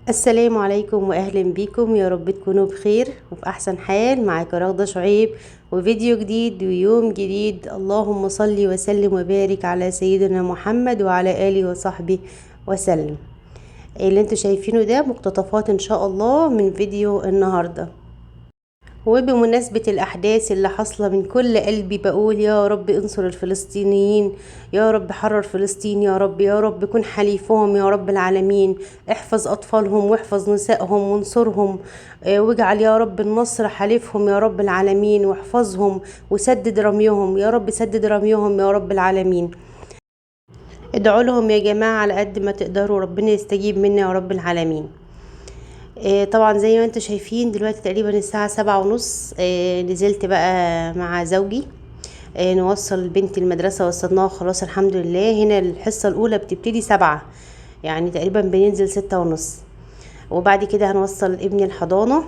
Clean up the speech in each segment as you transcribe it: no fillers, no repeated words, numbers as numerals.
السلام عليكم واهلا بيكم، يا رب تكونوا بخير وفي احسن حال. معاكم رغدة شعيب وفيديو جديد ويوم جديد. اللهم صل وسلم وبارك على سيدنا محمد وعلى اله وصحبه وسلم. اللي انتوا شايفينه ده مقتطفات ان شاء الله من فيديو النهارده. وبمناسبة الأحداث اللي حاصلة، من كل قلبي بقول يا رب انصر الفلسطينيين، يا رب حرر فلسطين، يا رب يا رب كن حليفهم يا رب العالمين. احفظ أطفالهم واحفظ نسائهم وانصرهم، واجعل يا رب النصر حليفهم يا رب العالمين، واحفظهم وسدد رميهم يا رب، سدد رميهم يا رب العالمين. ادعوا لهم يا جماعة على قد ما تقدروا، ربنا يستجيب منا يا رب العالمين. طبعا زي ما انتم شايفين دلوقتي تقريبا الساعة 7:30. نزلت بقى مع زوجي نوصل بنتي المدرسة، وصلناها خلاص الحمد لله. هنا الحصة الأولى بتبتدي 7، يعني تقريبا بننزل 6:30. وبعد كده هنوصل ابني الحضانة،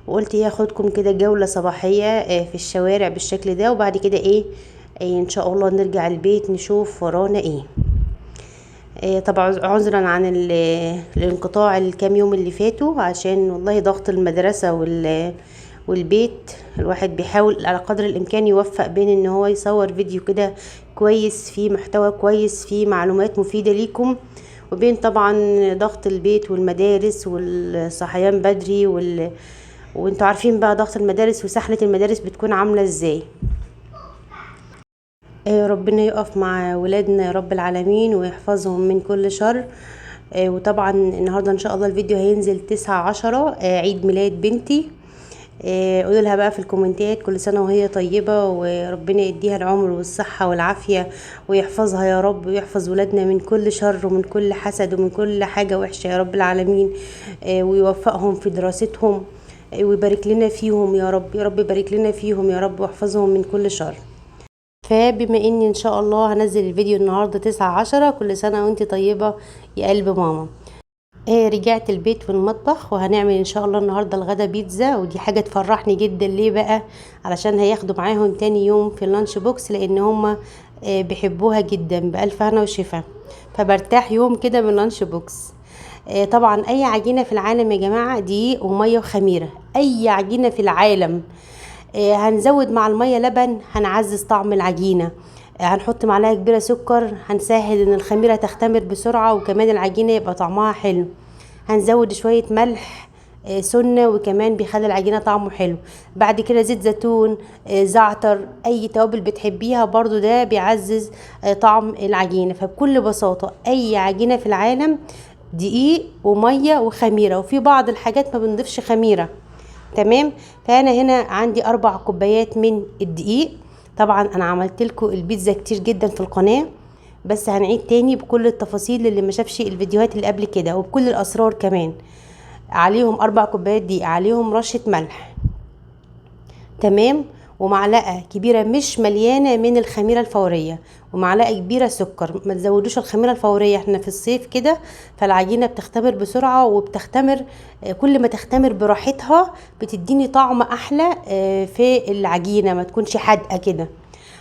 وقلت ياخدكم كده جولة صباحية في الشوارع بالشكل ده، وبعد كده ان شاء الله نرجع البيت نشوف ورانا ايه. طبعا عذرا عن الانقطاع الكام يوم اللي فاتوا، عشان والله ضغط المدرسة والبيت. الواحد بيحاول على قدر الامكان يوفق بين ان هو يصور فيديو كده كويس، فيه محتوى كويس، فيه معلومات مفيدة ليكم، وبين طبعا ضغط البيت والمدارس والصحيان بدري وانتوا عارفين بقى ضغط المدارس وسحلة المدارس بتكون عاملة ازاي. ربنا يقف مع ولادنا يا رب العالمين ويحفظهم من كل شر. وطبعا النهاردة ان شاء الله الفيديو هينزل 9/10، عيد ميلاد بنتي. قولوا لها بقى في الكومنتات كل سنة وهي طيبة، وربنا يديها العمر والصحة والعافية ويحفظها يا رب، ويحفظ ولادنا من كل شر ومن كل حسد ومن كل حاجة وحشة يا رب العالمين. ويوفقهم في دراستهم، ويبارك لنا فيهم يا رب، يا رب يبارك لنا فيهم يا رب، واحفظهم من كل شر. فبما اني ان شاء الله هنزل الفيديو النهارده 9/10، كل سنه وانت طيبه يا قلب ماما. رجعت البيت والمطبخ، وهنعمل ان شاء الله النهارده الغدا بيتزا، ودي حاجه تفرحني جدا. ليه بقى؟ علشان هياخدوا معاهم تاني يوم في اللانش بوكس، لان هما بيحبوها جدا، بألف هنا وشفا. فبرتاح يوم كده من اللانش بوكس. طبعا اي عجينه في العالم يا جماعه دقيق وميه وخميره، اي عجينه في العالم. هنزود مع المية لبن، هنعزز طعم العجينة. هنحط معلقة كبيرة سكر، هنسهل ان الخميرة تختمر بسرعة، وكمان العجينة يبقى طعمها حلو. هنزود شوية ملح سنة، وكمان بيخلي العجينة طعمه حلو. بعد كده زيت زيتون، زعتر، اي توابل بتحبيها برضو ده بيعزز طعم العجينة. فبكل بساطة اي عجينة في العالم دقيق ومية وخميرة، وفي بعض الحاجات ما بنضيفش خميرة. تمام. فانا هنا عندي 4 كوبايات من الدقيق. طبعا انا عملت لكم البيتزا كتير جدا في القناة، بس هنعيد تاني بكل التفاصيل اللي ما شافش الفيديوهات اللي قبل كده، وبكل الاسرار كمان. عليهم 4 كوبايات دقيق، عليهم رشة ملح. تمام. ومعلقه كبيره مش مليانه من الخميره الفوريه، ومعلقه كبيره سكر. ما تزودوش الخميره الفوريه، احنا في الصيف كده فالعجينه بتختمر بسرعه وبتختمر. كل ما تختمر براحتها بتديني طعم احلى في العجينه، ما تكونش حادقه كده.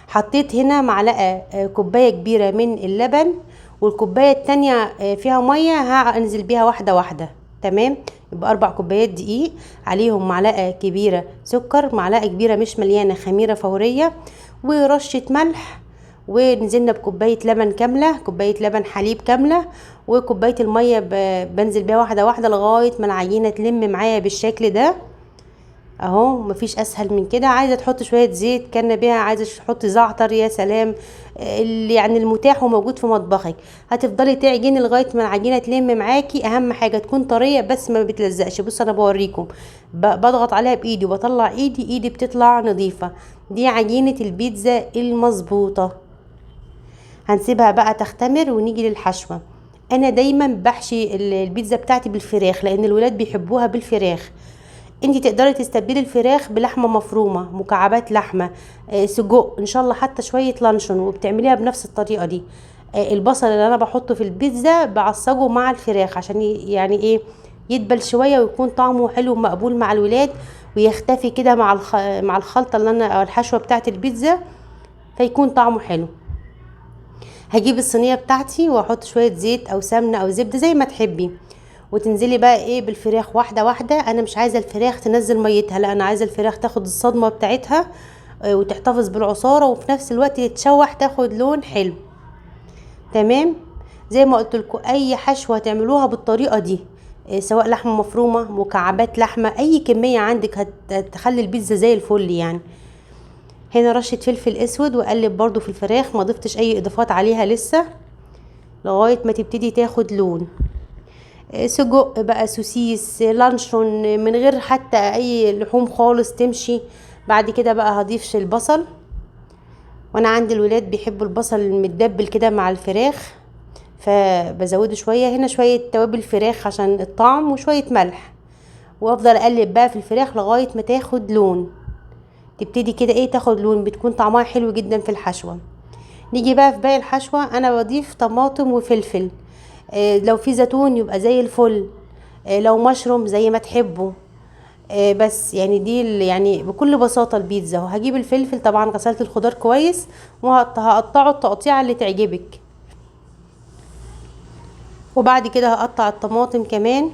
حطيت هنا معلقه كوبايه كبيره من اللبن، والكوبايه التانية فيها ميه، هنزل بيها واحده واحده. تمام. يبقى 4 كوبايات دقيق، عليهم معلقه كبيره سكر، معلقه كبيره مش مليانه خميره فوريه، ورشه ملح. ونزلنا بكوبايه لبن كامله، كوبايه لبن حليب كامله، وكوبايه الميه بنزل بيها واحده واحده لغايه ما العجينه تلم معايا بالشكل ده. اهو مفيش اسهل من كده. عايزه تحط شويه زيت كان بيها، عايزه تحطي زعتر، يا سلام. اللي يعني المتاح وموجود في مطبخك. هتفضلي تعجني لغايه ما العجينه تلم معاكي. اهم حاجه تكون طريه بس ما بتلزقش. بص انا بوريكم، بضغط عليها بايدي وبطلع ايدي بتطلع نظيفه. دي عجينه البيتزا المظبوطه. هنسيبها بقى تختمر ونيجي للحشوه. انا دايما بحشي البيتزا بتاعتي بالفراخ، لان الولاد بيحبوها بالفراخ. انتي تقدري تستبدلي الفراخ بلحمه مفرومه، مكعبات لحمه، سجق ان شاء الله، حتى شويه لانشون، وبتعمليها بنفس الطريقه دي. البصل اللي انا بحطه في البيتزا بعصجه مع الفراخ، عشان يعني يدبل شويه ويكون طعمه حلو ومقبول مع الولاد، ويختفي كده مع الخلطه اللي انا او الحشوه بتاعه البيتزا، فيكون طعمه حلو. هجيب الصينيه بتاعتي واحط شويه زيت او سمنه او زبده زي ما تحبي، وتنزلي بقى ايه بالفراخ واحده واحده. انا مش عايزه الفراخ تنزل ميتها، لا انا عايزه الفراخ تاخد الصدمه بتاعتها وتحتفظ بالعصاره، وفي نفس الوقت تتشوح تاخد لون حلو. تمام. زي ما قلت لكم اي حشوه تعملوها بالطريقه دي، سواء لحمه مفرومه، مكعبات لحمه، اي كميه عندك هتخلي البيتزا زي الفل يعني. هنا رشه فلفل اسود، واقلب برضو في الفراخ، ما ضفتش اي اضافات عليها لسه لغايه ما تبتدي تاخد لون. سجق بقى، سوسيس، لانشون، من غير حتى اي لحوم خالص تمشي. بعد كده بقى هضيف البصل، وانا عندي الولاد بيحبوا البصل المتدبل كده مع الفراخ، فبزوده شويه. هنا شويه توابل فراخ عشان الطعم، وشويه ملح، وافضل اقلب بقى في الفراخ لغايه ما تاخد لون. تبتدي كده ايه تاخد لون، بتكون طعمها حلو جدا في الحشوه. نيجي بقى في باقي الحشوه، انا بضيف طماطم وفلفل، لو في زيتون يبقى زي الفل، لو مشروم زي ما تحبوا. بس يعني دي يعني بكل بساطه البيتزا. وهجيب الفلفل، طبعا غسلت الخضار كويس وهقطعه التقطيعه اللي تعجبك. وبعد كده هقطع الطماطم كمان.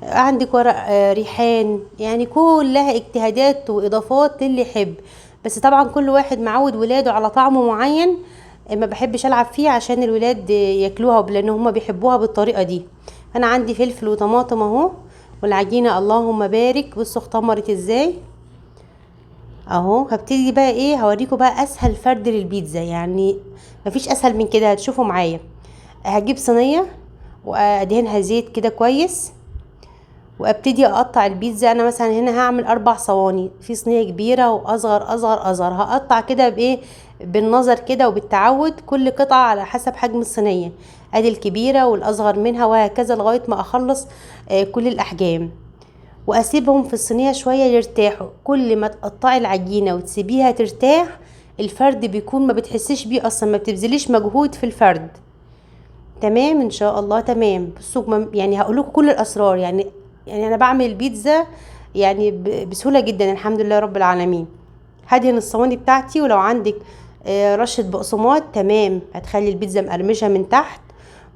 عندك ورق ريحان، يعني كلها اجتهادات واضافات للي يحب. بس طبعا كل واحد معود ولاده على طعم معين، ما بحبش العب فيه عشان الولاد ياكلوها، لان هم بيحبوها بالطريقه دي. انا عندي فلفل وطماطم اهو، والعجينه اللهم بارك. بصوا اختمرت ازاي اهو. هبتدي بقى ايه هوريكم بقى اسهل فرد للبيتزا، يعني مفيش اسهل من كده، هتشوفوا معايا. هجيب صينيه وادهنها زيت كده كويس، وابتدي اقطع البيتزا. انا مثلا هنا هعمل 4 صواني في صينيه كبيره، واصغر اصغر اصغر هقطع كده بايه، بالنظر كده وبالتعود، كل قطعه على حسب حجم الصينيه. ادي الكبيره والاصغر منها، وهكذا لغايه ما اخلص كل الاحجام. واسيبهم في الصينيه شويه يرتاحوا. كل ما تقطعي العجينه وتسيبيها ترتاح، الفرد بيكون ما بتحسيش بيه اصلا، ما بتبذليش مجهود في الفرد. تمام ان شاء الله. تمام. بصوا يعني هقول لكم كل الاسرار، يعني انا بعمل البيتزا يعني بسهوله جدا الحمد لله رب العالمين. هدهن الصواني بتاعتي، ولو عندك رشه بقسماط تمام، هتخلي البيتزا مقرمشه من تحت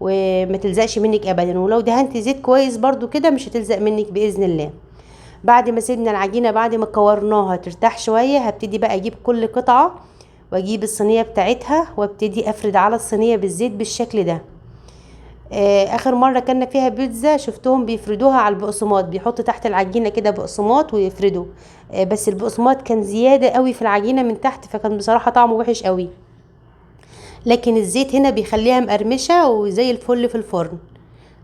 وما تلزقش منك ابدا. ولو دهنت زيت كويس برضو كده مش هتلزق منك باذن الله. بعد ما سيبنا العجينه، بعد ما كورناها ترتاح شويه، هبتدي بقى اجيب كل قطعه واجيب الصينيه بتاعتها، وابتدي افرد على الصينيه بالزيت بالشكل ده. اخر مره كنا فيها بيتزا شفتهم بيفردوها على البقسماط، بيحطوا تحت العجينه كده بقسماط ويفردوا. بس البقسماط كان زياده قوي في العجينه من تحت، فكان بصراحه طعمه وحش قوي. لكن الزيت هنا بيخليها مقرمشه وزي الفل في الفرن.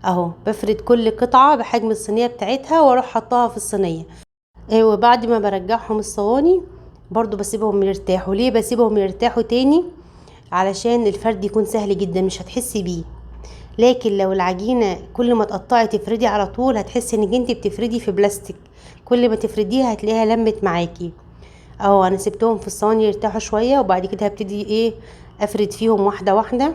اهو بفرد كل قطعه بحجم الصينيه بتاعتها، واروح حطها في الصينيه. وبعد ما برجعهم الصواني برضو بسيبهم يرتاحوا. ليه بسيبهم يرتاحوا تاني؟ علشان الفرد يكون سهل جدا، مش هتحسي بيه. لكن لو العجينه كل ما تقطعي تفردي على طول، هتحسي انك انت بتفردي في بلاستيك. كل ما تفرديها هتلاقيها لمت معاكي. اهو انا سبتهم في الصواني يرتاحوا شويه، وبعد كده هبتدي ايه افرد فيهم واحده واحده.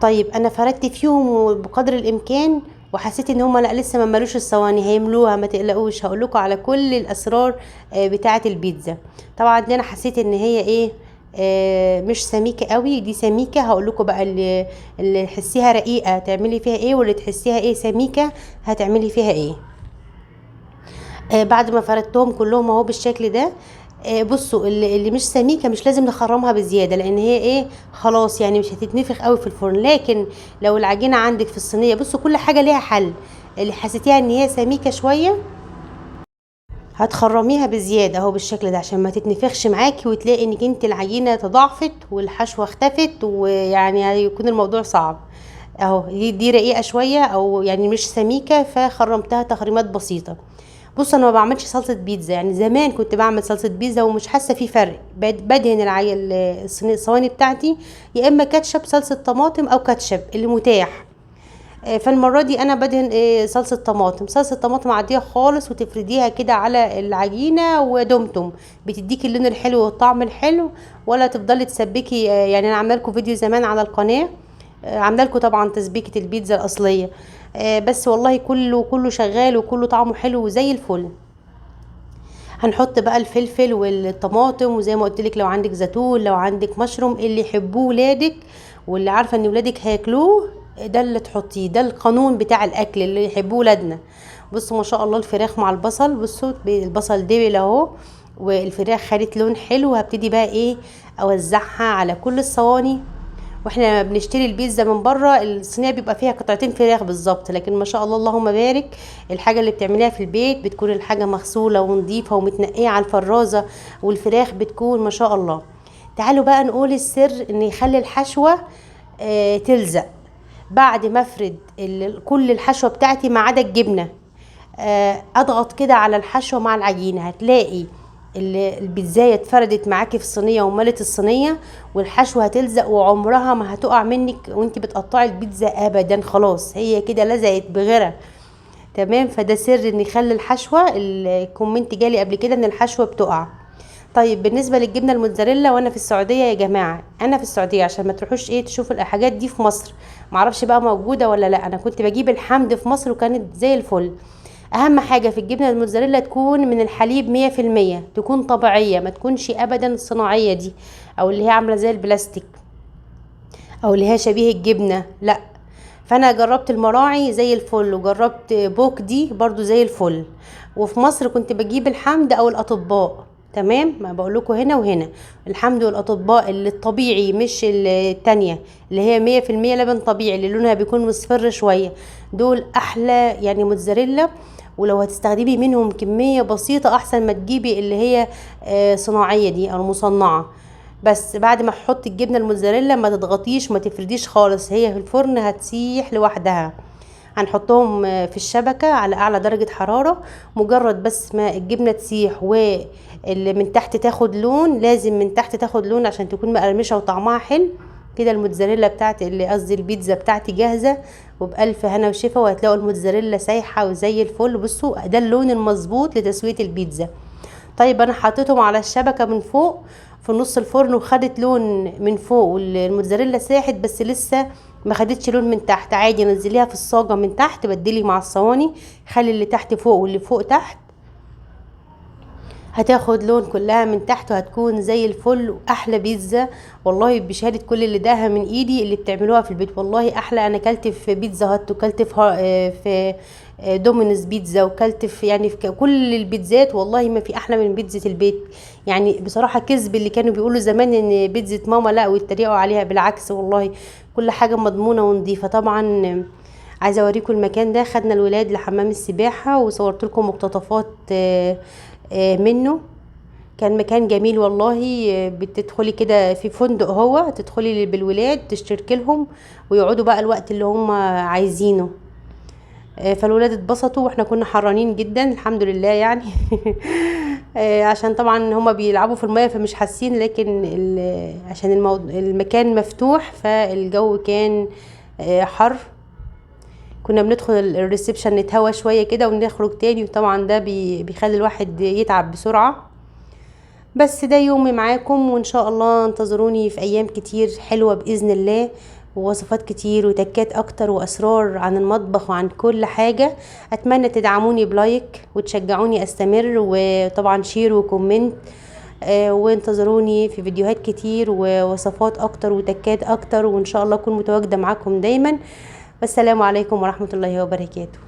طيب انا فردت فيهم بقدر الامكان، وحسيت ان هما لا لسه ما ملوش الصواني، هيملوها ما تقلقوش. هقول لكم على كل الاسرار بتاعه البيتزا. طبعا دي انا حسيت ان هي ايه مش سميكه قوي، دي سميكه. هقول لكم بقى اللي تحسيها رقيقه تعملي فيها ايه، واللي تحسيها ايه سميكه هتعملي فيها ايه. بعد ما فردتهم كلهم اهو بالشكل ده. بصوا اللي مش سميكه مش لازم نخرمها بزياده، لان هي ايه خلاص يعني مش هتتنفخ قوي في الفرن. لكن لو العجينه عندك في الصينيه، بصوا كل حاجه ليها حل. اللي حسيتيها ان هي سميكه شويه هتخرميها بزياده اهو بالشكل ده، عشان ما تتنفخش معاكي وتلاقي انك انت العجينه تضاعفت والحشوه اختفت، ويعني هيكون الموضوع صعب. اهو دي رقيقه شويه، او يعني مش سميكه، فخرمتها تخريمات بسيطه. بص انا ما بعملش صلصه بيتزا، يعني زمان كنت بعمل صلصه بيتزا ومش حاسه في فرق. بدهن الصواني بتاعتي يا اما كاتشب صلصه طماطم او كاتشب اللي متاح. فالمره دي انا بدهن صلصه طماطم. صلصه طماطم عاديه خالص، وتفرديها كده على العجينه ودمتم، بتديكي اللون الحلو والطعم الحلو. ولا تفضلي تسبكي. يعني انا عامله لكم فيديو زمان على القناه، عامله لكم طبعا تسبيكه البيتزا الاصليه. بس والله كله شغال، وكله طعمه حلو وزي الفل. هنحط بقى الفلفل والطماطم، وزي ما قلت لك لو عندك زيتون، لو عندك مشروم، اللي يحبوه ولادك واللي عارفه ان ولادك هياكلوه ده اللي تحطيه، ده القانون بتاع الاكل اللي يحبوه ولادنا. بصوا ما شاء الله الفراخ مع البصل، بصوا البصل دبل اهو، والفراخ خدت لون حلو. هبتدي بقى ايه، اوزعها على كل الصواني. واحنا لما بنشتري البيتزا من بره الصينيه بيبقى فيها قطعتين فراخ بالظبط، لكن ما شاء الله اللهم بارك، الحاجه اللي بتعمليها في البيت بتكون الحاجه مغسوله ونظيفه ومتنقيه على الفرازه، والفراخ بتكون ما شاء الله. تعالوا بقى نقول السر ان يخلي الحشوه تلزق. بعد ما افرد كل الحشوه بتاعتي ما عدا الجبنه، اضغط كده على الحشوه مع العجينه، هتلاقي البيتزايه اتفردت معاكي في الصينيه وملت الصينيه، والحشوه هتلزق وعمرها ما هتقع منك وانت بتقطعي البيتزا ابدا. خلاص هي كده لزقت بغيرها تمام. فده سر ان يخلي الحشوه، الكومنت جالي قبل كده ان الحشوه بتقع. طيب بالنسبه للجبنه الموتزاريلا، وانا في السعوديه يا جماعه، انا في السعوديه عشان ما تروحوش ايه تشوفوا الحاجات دي في مصر، معرفش بقى موجوده ولا لا. انا كنت بجيب الحمد في مصر وكانت زي الفل. اهم حاجه في الجبنه الموتزاريلا تكون من الحليب 100%، تكون طبيعيه، ما تكونش ابدا الصناعيه دي او اللي هي عامله زي البلاستيك او اللي هي شبيه الجبنه، لا. فانا جربت المراعي زي الفل، وجربت بوك دي برضو زي الفل. وفي مصر كنت بجيب الحمد او الاطباء تمام، ما بقول لكم هنا وهنا. الحمد والاطباء اللي الطبيعي مش التانية اللي هي 100% لبن طبيعي اللي لونها بيكون مصفر شويه، دول احلى يعني موتزاريلا. ولو هتستخدمي منهم كميه بسيطه احسن ما تجيبي اللي هي صناعيه دي او مصنعه. بس بعد ما تحطي الجبنه الموتزاريلا ما تضغطيش ما تفرديش خالص، هي في الفرن هتسيح لوحدها. هنحطهم في الشبكه على اعلى درجه حراره، مجرد بس ما الجبنه تسيح واللي من تحت تاخد لون، لازم من تحت تاخد لون عشان تكون مقرمشه وطعمها حلو كده. الموتزاريلا بتاعتي اللي قصدي البيتزا بتاعتي جاهزه، وبألف هنا وشفا، وهتلاقوا الموتزاريلا سايحه وزي الفل. بصوا ده اللون المظبوط لتسويه البيتزا. طيب انا حطيتهم على الشبكه من فوق في نص الفرن وخدت لون من فوق، والموتزاريلا ساحت بس لسه ما خدتش لون من تحت. عادي نزليها في الصاجه من تحت، بدلي مع الصواني، خلي اللي تحت فوق واللي فوق تحت، هتاخد لون كلها من تحت وهتكون زي الفل واحلى بيتزا. والله بشهاده كل اللي داها من ايدي اللي بتعملوها في البيت والله احلى. انا كلت في بيتزا هات، وكلت في دومينوز بيتزا، وكلت في يعني في كل البيتزات، والله ما في احلى من بيتزا البيت. يعني بصراحه كذب اللي كانوا بيقولوا زمان ان بيتزا ماما لا ويتريقوا عليها، بالعكس والله كل حاجه مضمونه ونظيفه. طبعا عايزه اوريكم المكان ده، خدنا الولاد لحمام السباحه وصورت لكم مقتطفات منه. كان مكان جميل والله. بتدخلي كده في فندق، هو تدخلي بالولاد تشتركي لهم ويقعدوا بقى الوقت اللي هم عايزينه. فالولاد اتبسطوا واحنا كنا حرانين جدا الحمد لله يعني. عشان طبعا هما بيلعبوا في المية فمش حاسين، لكن عشان المكان مفتوح فالجو كان حر. كنا بندخل الريسبشن نتهوى شوية كده ونخرج تاني، وطبعا ده بيخلي الواحد يتعب بسرعة. بس ده يومي معاكم، وان شاء الله انتظروني في ايام كتير حلوة باذن الله، ووصفات كتير وتكات اكتر واسرار عن المطبخ وعن كل حاجة. اتمنى تدعموني بلايك وتشجعوني استمر، وطبعا شير وكومنت. وانتظروني في فيديوهات كتير ووصفات اكتر وتكات اكتر، وان شاء الله اكون متواجدة معاكم دايما. والسلام عليكم ورحمة الله وبركاته.